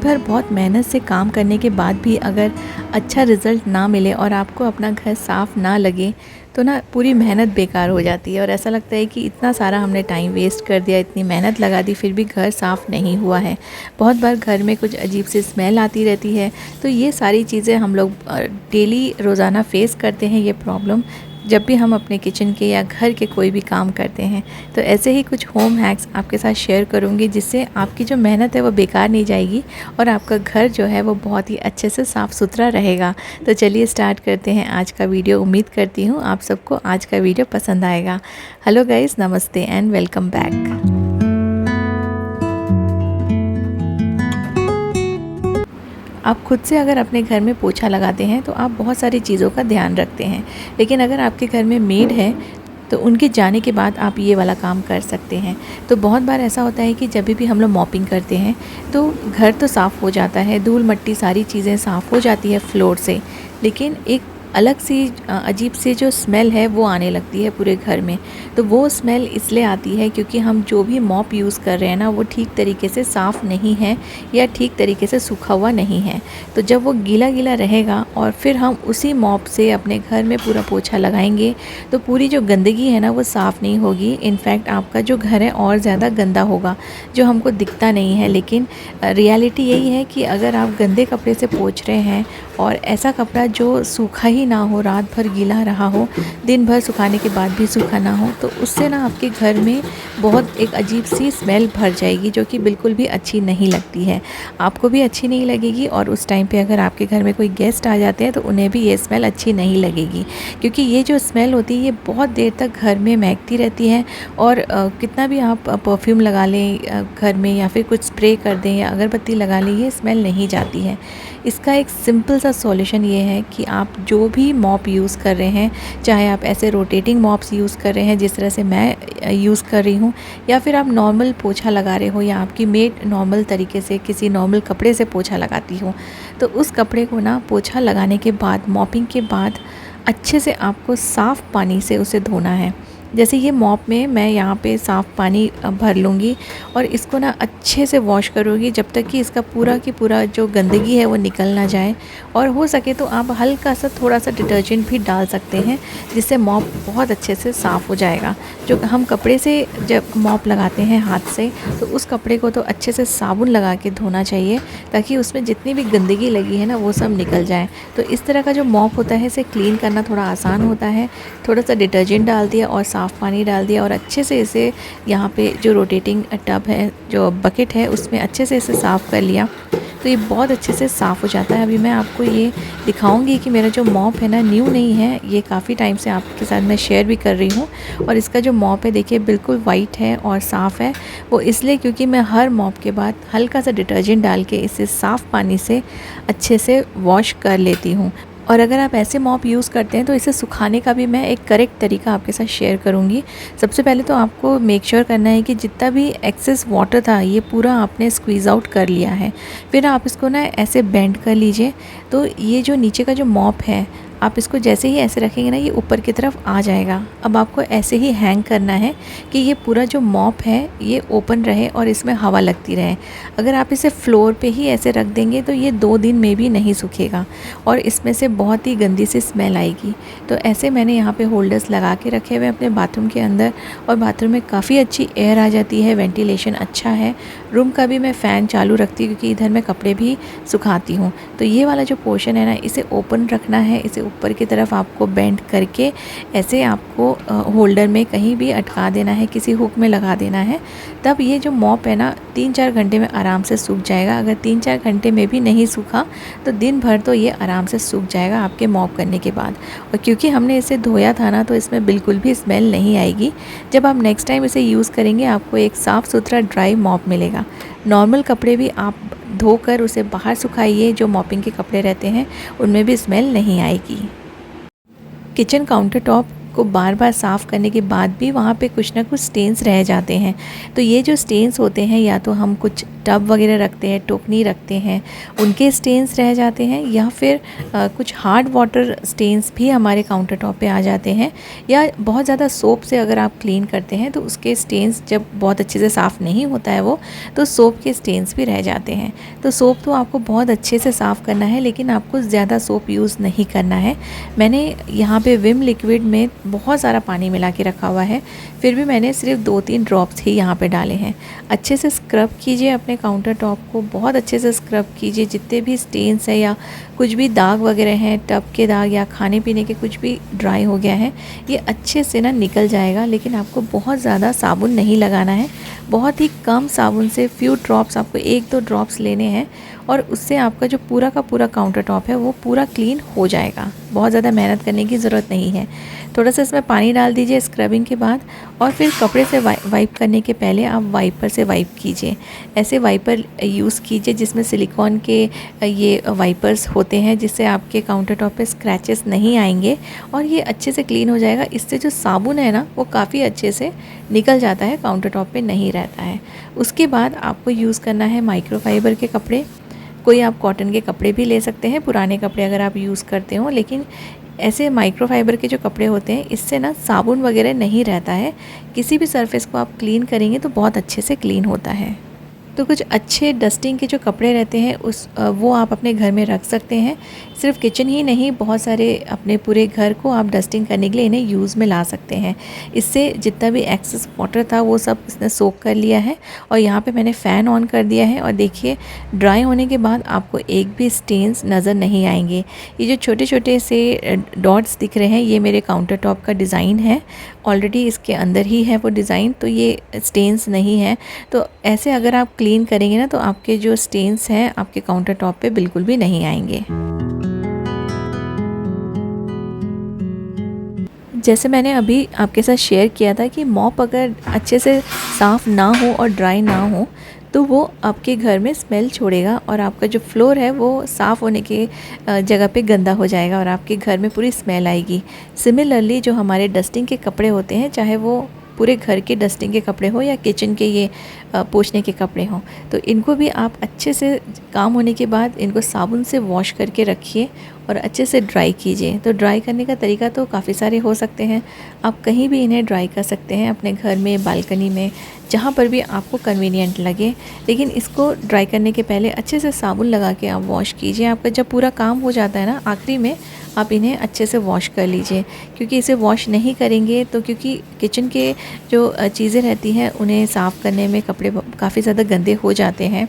भर बहुत मेहनत से काम करने के बाद भी अगर अच्छा रिज़ल्ट ना मिले और आपको अपना घर साफ़ ना लगे तो ना पूरी मेहनत बेकार हो जाती है और ऐसा लगता है कि इतना सारा हमने टाइम वेस्ट कर दिया, इतनी मेहनत लगा दी, फिर भी घर साफ़ नहीं हुआ है। बहुत बार घर में कुछ अजीब सी स्मेल आती रहती है। तो ये सारी चीज़ें हम लोग डेली रोज़ाना फ़ेस करते हैं ये प्रॉब्लम, जब भी हम अपने किचन के या घर के कोई भी काम करते हैं। तो ऐसे ही कुछ होम हैक्स आपके साथ शेयर करूँगी, जिससे आपकी जो मेहनत है वो बेकार नहीं जाएगी और आपका घर जो है वो बहुत ही अच्छे से साफ़ सुथरा रहेगा। तो चलिए स्टार्ट करते हैं आज का वीडियो। उम्मीद करती हूँ आप सबको आज का वीडियो पसंद आएगा। हेलो गाइस, नमस्ते एंड वेलकम बैक। आप खुद से अगर अपने घर में पोछा लगाते हैं तो आप बहुत सारी चीज़ों का ध्यान रखते हैं, लेकिन अगर आपके घर में मेड है तो उनके जाने के बाद आप ये वाला काम कर सकते हैं। तो बहुत बार ऐसा होता है कि जब भी हम लोग मॉपिंग करते हैं तो घर तो साफ़ हो जाता है, धूल मट्टी सारी चीज़ें साफ़ हो जाती है फ्लोर से, लेकिन एक अलग सी अजीब सी जो स्मेल है वो आने लगती है पूरे घर में। तो वो स्मेल इसलिए आती है क्योंकि हम जो भी मॉप यूज़ कर रहे हैं ना वो ठीक तरीके से साफ़ नहीं है या ठीक तरीके से सूखा हुआ नहीं है। तो जब वो गीला गीला रहेगा और फिर हम उसी मॉप से अपने घर में पूरा पोछा लगाएंगे तो पूरी जो गंदगी है ना वो साफ़ नहीं होगी। इनफैक्ट आपका जो घर है और ज़्यादा गंदा होगा, जो हमको दिखता नहीं है। लेकिन रियलिटी यही है कि अगर आप गंदे कपड़े से पोंछ रहे हैं और ऐसा कपड़ा जो सूखा ही ना हो, रात भर गीला रहा हो, दिन भर सुखाने के बाद भी सूखा ना हो, तो उससे ना आपके घर में बहुत एक अजीब सी स्मेल भर जाएगी, जो कि बिल्कुल भी अच्छी नहीं लगती है। आपको भी अच्छी नहीं लगेगी और उस टाइम पे अगर आपके घर में कोई गेस्ट आ जाते हैं तो उन्हें भी ये स्मेल अच्छी नहीं लगेगी, क्योंकि ये जो स्मेल होती है ये बहुत देर तक घर में महकती रहती है। और कितना भी आप परफ्यूम लगा लें घर में या फिर कुछ स्प्रे कर दें या अगरबत्ती लगा लें, ये स्मेल नहीं जाती है। इसका एक सिंपल सा सॉल्यूशन ये है कि आप जो भी मॉप यूज़ कर रहे हैं, चाहे आप ऐसे रोटेटिंग मॉप्स यूज़ कर रहे हैं जिस तरह से मैं यूज़ कर रही हूँ, या फिर आप नॉर्मल पोछा लगा रहे हो या आपकी मेड नॉर्मल तरीके से किसी नॉर्मल कपड़े से पोछा लगाती हो, तो उस कपड़े को ना पोछा लगाने के बाद, मॉपिंग के बाद अच्छे से आपको साफ़ पानी से उसे धोना है। जैसे ये मॉप में मैं यहाँ पे साफ़ पानी भर लूँगी और इसको ना अच्छे से वॉश करूँगी जब तक कि इसका पूरा की पूरा जो गंदगी है वो निकल ना जाए। और हो सके तो आप हल्का सा थोड़ा सा डिटर्जेंट भी डाल सकते हैं, जिससे मॉप बहुत अच्छे से साफ़ हो जाएगा। जो हम कपड़े से जब मॉप लगाते हैं हाथ से, तो उस कपड़े को तो अच्छे से साबुन लगा के धोना चाहिए, ताकि उसमें जितनी भी गंदगी लगी है ना वो सब निकल जाए। तो इस तरह का जो मॉप होता है इसे क्लीन करना थोड़ा आसान होता है। थोड़ा सा डिटर्जेंट डाल दिया और साफ़ पानी डाल दिया और अच्छे से इसे यहाँ पे जो रोटेटिंग टब है, जो बकेट है, उसमें अच्छे से इसे साफ़ कर लिया तो ये बहुत अच्छे से साफ़ हो जाता है। अभी मैं आपको ये दिखाऊंगी कि मेरा जो मॉप है ना न्यू नहीं है, ये काफ़ी टाइम से आपके साथ मैं शेयर भी कर रही हूँ। और इसका जो मॉप है देखिए बिल्कुल वाइट है और साफ़ है। वो इसलिए क्योंकि मैं हर मॉप के बाद हल्का सा डिटर्जेंट डाल के इसे साफ़ पानी से अच्छे से वॉश कर लेती हूँ। और अगर आप ऐसे मॉप यूज़ करते हैं तो इसे सुखाने का भी मैं एक करेक्ट तरीका आपके साथ शेयर करूँगी। सबसे पहले तो आपको मेक श्योर करना है कि जितना भी एक्सेस वाटर था ये पूरा आपने स्क्वीज़ आउट कर लिया है। फिर आप इसको ना ऐसे बेंड कर लीजिए, तो ये जो नीचे का जो मॉप है आप इसको जैसे ही ऐसे रखेंगे ना ये ऊपर की तरफ आ जाएगा। अब आपको ऐसे ही हैंग करना है कि ये पूरा जो मॉप है ये ओपन रहे और इसमें हवा लगती रहे। अगर आप इसे फ्लोर पे ही ऐसे रख देंगे तो ये 2 दिन में भी नहीं सूखेगा और इसमें से बहुत ही गंदी सी स्मेल आएगी। तो ऐसे मैंने यहाँ पे होल्डर्स लगा के रखे हुए अपने बाथरूम के अंदर, और बाथरूम में काफ़ी अच्छी एयर आ जाती है, वेंटिलेशन अच्छा है। रूम का भी मैं फ़ैन चालू रखती हूँ क्योंकि इधर मैं कपड़े भी सुखाती हूँ। तो ये वाला जो पोर्शन है ना इसे ओपन रखना है, इसे ऊपर की तरफ आपको बेंड करके ऐसे आपको होल्डर में कहीं भी अटका देना है, किसी हुक में लगा देना है। तब ये जो मॉप है ना 3-4 घंटे में आराम से सूख जाएगा। अगर 3-4 घंटे में भी नहीं सूखा तो दिन भर तो ये आराम से सूख जाएगा आपके मॉप करने के बाद। और क्योंकि हमने इसे धोया था ना तो इसमें बिल्कुल भी स्मेल नहीं आएगी। जब आप नेक्स्ट टाइम इसे यूज़ करेंगे आपको एक साफ़ सुथरा ड्राई मॉप मिलेगा। नॉर्मल कपड़े भी आप धोकर उसे बाहर सुखाइए, जो मॉपिंग के कपड़े रहते हैं उनमें भी स्मेल नहीं आएगी। किचन काउंटर टॉप को बार बार साफ़ करने के बाद भी वहाँ पे कुछ ना कुछ स्टेन्स रह जाते हैं। तो ये जो स्टेन्स होते हैं, या तो हम कुछ टब वगैरह रखते हैं, टोकनी रखते हैं, उनके स्टेन्स रह जाते हैं, या फिर कुछ हार्ड वाटर स्टेन्स भी हमारे काउंटर टॉप पे आ जाते हैं, या बहुत ज़्यादा सोप से अगर आप क्लीन करते हैं तो उसके स्टेन्स जब बहुत अच्छे से साफ़ नहीं होता है वो, तो सोप के स्टेन्स भी रह जाते हैं। तो सोप तो आपको बहुत अच्छे से साफ़ करना है, लेकिन आपको ज़्यादा सोप यूज़ नहीं करना है। मैंने यहाँ पे विम लिक्विड में बहुत सारा पानी मिला के रखा हुआ है, फिर भी मैंने सिर्फ 2-3 ड्रॉप्स ही यहाँ पे डाले हैं। अच्छे से स्क्रब कीजिए अपने काउंटर टॉप को, बहुत अच्छे से स्क्रब कीजिए। जितने भी स्टेन्स हैं या कुछ भी दाग वगैरह हैं, टब के दाग या खाने पीने के कुछ भी ड्राई हो गया है, ये अच्छे से ना निकल जाएगा। लेकिन आपको बहुत ज़्यादा साबुन नहीं लगाना है, बहुत ही कम साबुन से फ्यू ड्रॉप्स, आपको 1-2 ड्रॉप्स लेने हैं और उससे आपका जो पूरा का पूरा काउंटर टॉप है वो पूरा क्लीन हो जाएगा। बहुत ज़्यादा मेहनत करने की ज़रूरत नहीं है। थोड़ा सा इसमें पानी डाल दीजिए स्क्रबिंग के बाद, और फिर कपड़े से वाइप करने के पहले आप वाइपर से वाइप कीजिए। ऐसे वाइपर यूज़ कीजिए जिसमें सिलिकॉन के ये वाइपर्स होते हैं, जिससे आपके काउंटर टॉप पे स्क्रैचेस नहीं आएंगे और ये अच्छे से क्लीन हो जाएगा। इससे जो साबुन है ना वो काफ़ी अच्छे से निकल जाता है, काउंटर टॉप पे नहीं रहता है। उसके बाद आपको यूज़ करना है माइक्रोफाइबर के कपड़े। कोई आप कॉटन के कपड़े भी ले सकते हैं, पुराने कपड़े अगर आप यूज़ करते हो, लेकिन ऐसे माइक्रोफाइबर के जो कपड़े होते हैं इससे ना साबुन वगैरह नहीं रहता है। किसी भी सरफेस को आप क्लीन करेंगे तो बहुत अच्छे से क्लीन होता है। तो कुछ अच्छे डस्टिंग के जो कपड़े रहते हैं वो आप अपने घर में रख सकते हैं। सिर्फ किचन ही नहीं, बहुत सारे अपने पूरे घर को आप डस्टिंग करने के लिए इन्हें यूज़ में ला सकते हैं। इससे जितना भी एक्सेस वाटर था वो सब इसने सोक कर लिया है। और यहाँ पे मैंने फ़ैन ऑन कर दिया है और देखिए ड्राई होने के बाद आपको एक भी स्टेन्स नज़र नहीं आएंगे। ये जो छोटे छोटे से डॉट्स दिख रहे हैं ये मेरे काउंटर टॉप का डिज़ाइन है, ऑलरेडी इसके अंदर ही है वो डिज़ाइन, तो ये स्टेन्स नहीं है। तो ऐसे अगर आप क्लीन करेंगे ना तो आपके जो स्टेन्स हैं आपके काउंटर टॉप पे बिल्कुल भी नहीं आएंगे। जैसे मैंने अभी आपके साथ शेयर किया था कि मॉप अगर अच्छे से साफ़ ना हो और ड्राई ना हो तो वो आपके घर में स्मेल छोड़ेगा और आपका जो फ्लोर है वो साफ़ होने के जगह पे गंदा हो जाएगा और आपके घर में पूरी स्मेल आएगी। सिमिलरली जो हमारे डस्टिंग के कपड़े होते हैं, चाहे वो पूरे घर के डस्टिंग के कपड़े हो या किचन के ये पोंछने के कपड़े हों, तो इनको भी आप अच्छे से काम होने के बाद इनको साबुन से वॉश करके रखिए और अच्छे से ड्राई कीजिए। तो ड्राई करने का तरीका तो काफ़ी सारे हो सकते हैं। आप कहीं भी इन्हें ड्राई कर सकते हैं, अपने घर में, बालकनी में, जहाँ पर भी आपको कन्वीनियंट लगे। लेकिन इसको ड्राई करने के पहले अच्छे से साबुन लगा के आप वॉश कीजिए। आपका जब पूरा काम हो जाता है ना, आखिरी में आप इन्हें अच्छे से वॉश कर लीजिए, क्योंकि इसे वॉश नहीं करेंगे तो क्योंकि किचन के जो चीज़ें रहती हैं उन्हें साफ़ करने में कपड़े काफ़ी ज़्यादा गंदे हो जाते हैं,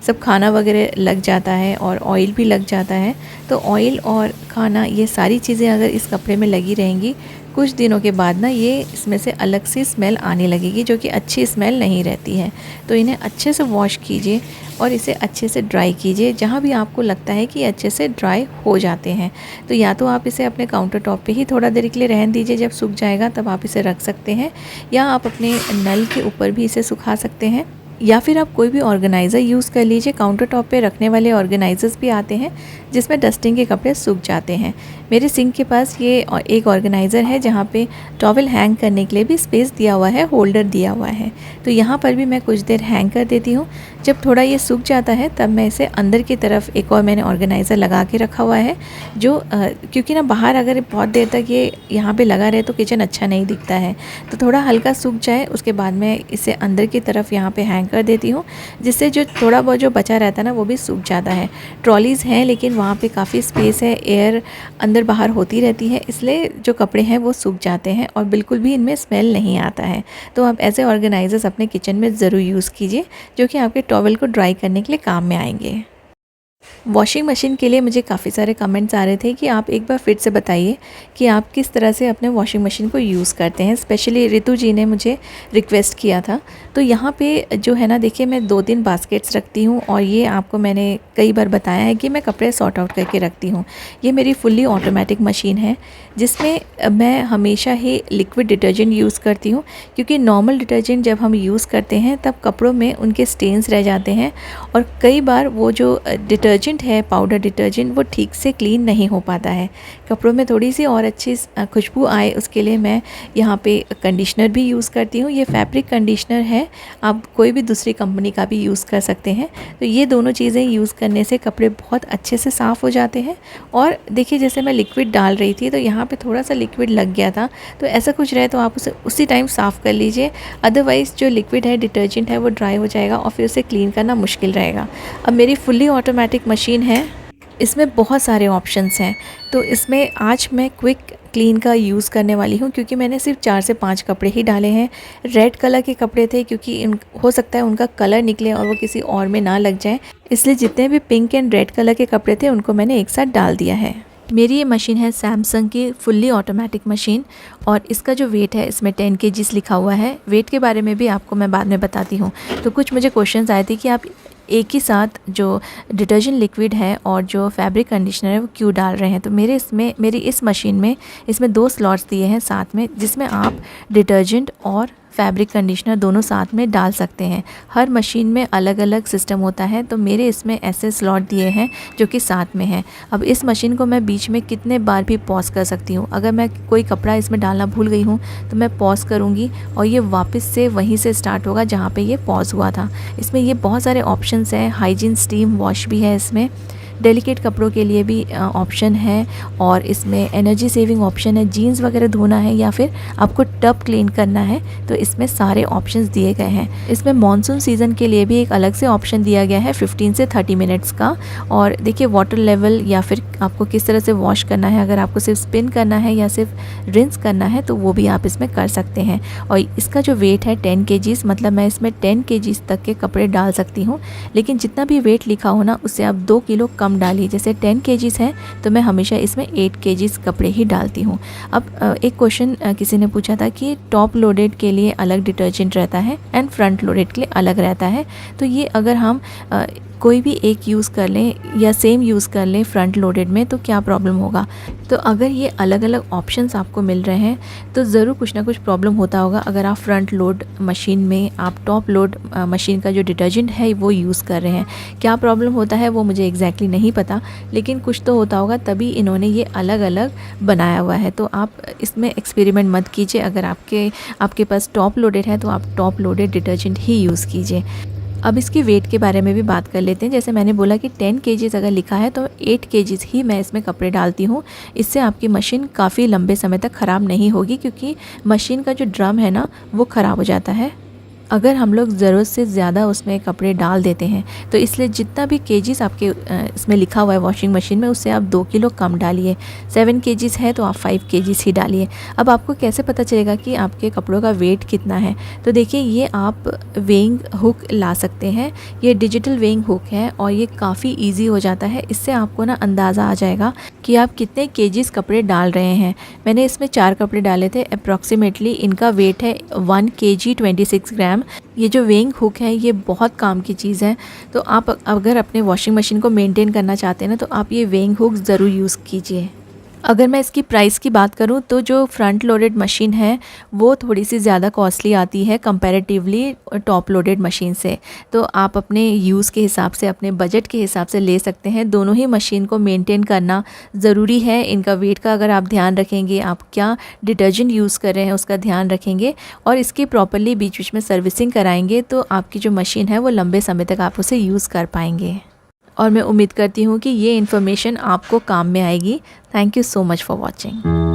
सब खाना वगैरह लग जाता है और ऑयल भी लग जाता है। तो ऑयल और खाना ये सारी चीज़ें अगर इस कपड़े में लगी रहेंगी, कुछ दिनों के बाद ना ये इसमें से अलग सी स्मेल आने लगेगी, जो कि अच्छी स्मेल नहीं रहती है। तो इन्हें अच्छे से वॉश कीजिए और इसे अच्छे से ड्राई कीजिए, जहाँ भी आपको लगता है कि अच्छे से ड्राई हो जाते हैं। तो या तो आप इसे अपने काउंटर टॉप पे ही थोड़ा देर के लिए रहने दीजिए, जब सूख जाएगा तब आप इसे रख सकते हैं, या आप अपने नल के ऊपर भी इसे सुखा सकते हैं, या फिर आप कोई भी ऑर्गेनाइज़र यूज़ कर लीजिए। काउंटर टॉप पे रखने वाले ऑर्गेनाइज़र्स भी आते हैं जिसमें डस्टिंग के कपड़े सूख जाते हैं। मेरे सिंक के पास ये एक ऑर्गेनाइज़र है जहाँ पे टॉवल हैंग करने के लिए भी स्पेस दिया हुआ है, होल्डर दिया हुआ है। तो यहाँ पर भी मैं कुछ देर हैंग कर देती हूँ। जब थोड़ा ये सूख जाता है तब मैं इसे अंदर की तरफ एक और मैंने ऑर्गेनाइज़र लगा के रखा हुआ है, जो क्योंकि ना बाहर अगर बहुत देर तक ये यहाँ पे लगा रहे तो किचन अच्छा नहीं दिखता है। तो थोड़ा हल्का सूख जाए उसके बाद मैं इसे अंदर की तरफ यहाँ पे हैंग कर देती हूँ, जिससे जो थोड़ा बहुत जो बचा रहता है ना वो भी सूख जाता है। ट्रॉलीज़ हैं लेकिन वहाँ पे काफ़ी स्पेस है, एयर अंदर बाहर होती रहती है, इसलिए जो कपड़े हैं वो सूख जाते हैं और बिल्कुल भी इनमें स्मेल नहीं आता है। तो आप ऐसे ऑर्गेनाइज़र्स अपने किचन में ज़रूर यूज़ कीजिए, जो कि आपके टॉवल को ड्राई करने के लिए काम में आएंगे। वॉशिंग मशीन के लिए मुझे काफ़ी सारे कमेंट्स आ रहे थे कि आप एक बार फिर से बताइए कि आप किस तरह से अपने वॉशिंग मशीन को यूज़ करते हैं। स्पेशली रितु जी ने मुझे रिक्वेस्ट किया था। तो यहाँ पे जो है ना, देखिए मैं 2-3 बास्केट्स रखती हूँ और ये आपको मैंने कई बार बताया है कि मैं कपड़े सॉर्ट आउट करके रखती हूँ। ये मेरी फुल्ली ऑटोमेटिक मशीन है जिसमें मैं हमेशा ही लिक्विड डिटर्जेंट यूज़ करती हूँ, क्योंकि नॉर्मल डिटर्जेंट जब हम यूज़ करते हैं तब कपड़ों में उनके स्टेन्स रह जाते हैं और कई बार वो जो डिटर्जेंट डिटर्जेंट है, पाउडर डिटर्जेंट, वो ठीक से क्लीन नहीं हो पाता है। कपड़ों में थोड़ी सी और अच्छी खुशबू आए उसके लिए मैं यहाँ पे कंडीशनर भी यूज़ करती हूँ। ये फैब्रिक कंडीशनर है, आप कोई भी दूसरी कंपनी का भी यूज़ कर सकते हैं। तो ये दोनों चीज़ें यूज़ करने से कपड़े बहुत अच्छे से साफ़ हो जाते हैं। और देखिए जैसे मैं लिक्विड डाल रही थी तो यहाँ पे थोड़ा सा लिक्विड लग गया था, तो ऐसा कुछ रहे तो आप उसे उसी टाइम साफ़ कर लीजिए। अदरवाइज़ जो लिक्विड है, डिटर्जेंट है, वो ड्राई हो जाएगा और फिर उसे क्लीन करना मुश्किल रहेगा। अब मेरी फुल्ली ऑटोमेटिक मशीन है, इसमें बहुत सारे ऑप्शंस हैं। तो इसमें आज मैं क्विक क्लीन का यूज़ करने वाली हूँ, क्योंकि मैंने सिर्फ 4 से 5 कपड़े ही डाले हैं। रेड कलर के कपड़े थे, क्योंकि हो सकता है उनका कलर निकले और वो किसी और में ना लग जाए, इसलिए जितने भी पिंक एंड रेड कलर के कपड़े थे उनको मैंने एक साथ डाल दिया है। मेरी ये मशीन है सैमसंग की फुल्ली ऑटोमेटिक मशीन, और इसका जो वेट है इसमें 10 kg लिखा हुआ है। वेट के बारे में भी आपको मैं बाद में बताती हूँ। तो कुछ मुझे क्वेश्चंस आए थे कि आप एक ही साथ जो डिटर्जेंट लिक्विड है और जो फैब्रिक कंडीशनर है वो क्यों डाल रहे हैं। तो मेरी इस मशीन में इसमें 2 स्लॉट्स दिए हैं साथ में, जिसमें आप डिटर्जेंट और फैब्रिक कंडीशनर दोनों साथ में डाल सकते हैं। हर मशीन में अलग अलग सिस्टम होता है, तो मेरे इसमें ऐसे स्लॉट दिए हैं जो कि साथ में हैं। अब इस मशीन को मैं बीच में कितने बार भी पॉज कर सकती हूँ। अगर मैं कोई कपड़ा इसमें डालना भूल गई हूँ तो मैं पॉज करूँगी और ये वापस से वहीं से स्टार्ट होगा जहाँ पे ये पॉज हुआ था। इसमें ये बहुत सारे ऑप्शंस हैं। हाइजीन स्टीम वॉश भी है इसमें, डेलिकेट कपड़ों के लिए भी ऑप्शन है, और इसमें एनर्जी सेविंग ऑप्शन है। जीन्स वगैरह धोना है या फिर आपको टब क्लीन करना है तो इसमें सारे ऑप्शंस दिए गए हैं। इसमें मॉनसून सीज़न के लिए भी एक अलग से ऑप्शन दिया गया है 15 से 30 मिनट्स का। और देखिए वाटर लेवल या फिर आपको किस तरह से वॉश करना है, अगर आपको सिर्फ स्पिन करना है या सिर्फ रिंस करना है तो वो भी आप इसमें कर सकते हैं। और इसका जो वेट है 10 kg, मतलब मैं इसमें 10 kg तक के कपड़े डाल सकती हूँ। लेकिन जितना भी वेट लिखा हो ना उससे आप 2 किलो कम डालिए। जैसे 10 kg है तो मैं हमेशा इसमें 8 kg कपड़े ही डालती हूँ। अब एक क्वेश्चन किसी ने पूछा था कि टॉप लोडेड के लिए अलग डिटर्जेंट रहता है एंड फ्रंट लोडेड के लिए अलग रहता है। तो ये अगर हम कोई भी एक यूज़ कर लें या सेम यूज़ कर लें फ्रंट लोडेड में तो क्या प्रॉब्लम होगा। तो अगर ये अलग अलग ऑप्शंस आपको मिल रहे हैं तो ज़रूर कुछ ना कुछ प्रॉब्लम होता होगा। अगर आप फ्रंट लोड मशीन में आप टॉप लोड मशीन का जो डिटर्जेंट है वो यूज़ कर रहे हैं, क्या प्रॉब्लम होता है वो मुझे एग्जैक्टली नहीं पता, लेकिन कुछ तो होता होगा तभी इन्होंने ये अलग अलग बनाया हुआ है। तो आप इसमें एक्सपेरिमेंट मत कीजिए। अगर आपके पास टॉप लोडेड है तो आप टॉप लोडेड डिटर्जेंट ही यूज़ कीजिए। अब इसकी वेट के बारे में भी बात कर लेते हैं। जैसे मैंने बोला कि 10 kg अगर लिखा है तो 8 kg ही मैं इसमें कपड़े डालती हूँ। इससे आपकी मशीन काफ़ी लंबे समय तक ख़राब नहीं होगी, क्योंकि मशीन का जो ड्रम है ना वो ख़राब हो जाता है अगर हम लोग ज़रूरत से ज़्यादा उसमें कपड़े डाल देते हैं। तो इसलिए जितना भी केजीस आपके इसमें लिखा हुआ है वॉशिंग मशीन में उससे आप 2 किलो कम डालिए। 7 kg है तो आप 5 kg ही डालिए। अब आपको कैसे पता चलेगा कि आपके कपड़ों का वेट कितना है। तो देखिए ये आप वेइंग हुक ला सकते हैं। ये डिजिटल वेइंग हुक है और ये काफ़ी ईजी हो जाता है। इससे आपको ना अंदाज़ा आ जाएगा कि आप कितने केजीस कपड़े डाल रहे हैं। मैंने इसमें 4 कपड़े डाले थे। अप्रॉक्सीमेटली इनका वेट है 1 kg 26 ग्राम। ये जो वेइंग हुक है ये बहुत काम की चीज़ है। तो आप अगर अपने वॉशिंग मशीन को मेंटेन करना चाहते हैं ना तो आप ये वेइंग हुक ज़रूर यूज़ कीजिए। अगर मैं इसकी प्राइस की बात करूं तो जो फ्रंट लोडेड मशीन है वो थोड़ी सी ज़्यादा कॉस्टली आती है कंपैरेटिवली टॉप लोडेड मशीन से। तो आप अपने यूज़ के हिसाब से, अपने बजट के हिसाब से ले सकते हैं। दोनों ही मशीन को मेंटेन करना ज़रूरी है। इनका वेट का अगर आप ध्यान रखेंगे, आप क्या डिटर्जेंट यूज़ कर रहे हैं उसका ध्यान रखेंगे और इसकी प्रॉपरली बीच बीच में सर्विसिंग कराएंगे तो आपकी जो मशीन है वो लंबे समय तक आप उसे यूज़ कर पाएंगे। और मैं उम्मीद करती हूँ कि ये इन्फॉर्मेशन आपको काम में आएगी। Thank you so much for watching.